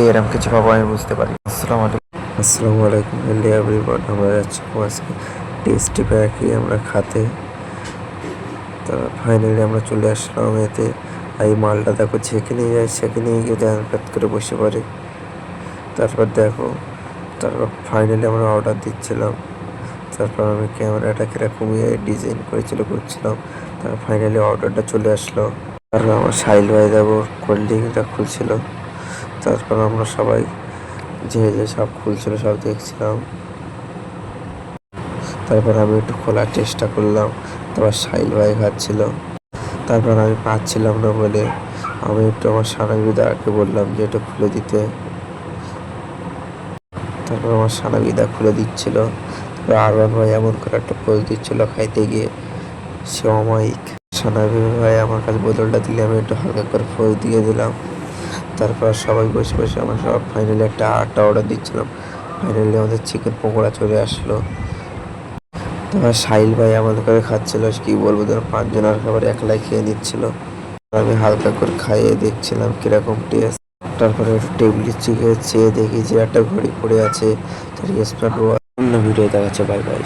এরকম কিছু পাবো আমি বুঝতে পারি। আসসালামু আলাইকুম হ্যালো এভরিওয়ান, আমরা যাচ্ছি আজকে টেস্টি প্যাকি আমরা খাতে। তা ফাইনালি আমরা চলে আসলাম এতে। এই মালটা দেখো ছেঁকে নিয়ে যায়, ছেঁকে নিয়ে গিয়ে প্যাক করে বসে পড়ে। তারপর দেখো, তারপর ফাইনালি আমরা অর্ডার দিচ্ছিলাম। তারপর আমি ক্যামেরাটা কিরকম ডিজাইন করছিলাম। তারপর ফাইনালি অর্ডারটা চলে আসলো। তারপর আমার সাহিল ভাই দেখো কোল্ড ড্রিঙ্কটা খুলছিল। তারপর আমরা সবাই যে সব খুলছিল সব দেখছিলাম। তারপর আমি একটু খোলার চেষ্টা করলাম, তারপর সাহিল ভাই খাচ্ছিল। তারপর আমি পাচ্ছিলাম না বলে আমি একটু আমার সানাবিদাকে বললাম যে এটা খুলে দিতে। তারপর আমার সানাবিদা খুলে দিচ্ছিল। তারপর আরমান ভাই এমন করে একটা পোজ দিচ্ছিল খাইতে গিয়ে, সে অমায়িক। সানাবি ভাই আমার কাছে বোতলটা দিলে আমি একটু হালকা করে পোজ দিয়ে দিলাম। তারপর সবাই বসে বসে আমরা সব ফাইনালি একটা আটটা অর্ডার দিচ্ছিলাম। ফাইনালি আমাদের চিকেন পকোড়া চলে আসলো। তারপর সাহিল ভাই আমাদের করে খাচ্ছিল, কি বলবো, ধরো 5 জনের খাবার একলাই খেয়ে নিচ্ছিল। আমি হালকা করে খাইয়ে দেখছিলাম কিরকম টেস্ট। তারপরে একটু টেবিলে চেয়ে দেখি যে একটা ঘড়ি পড়ে আছে, তার স্মার্ট ওয়াচ। অন্য ভিডিও দেখাচ্ছে, বাই বাই।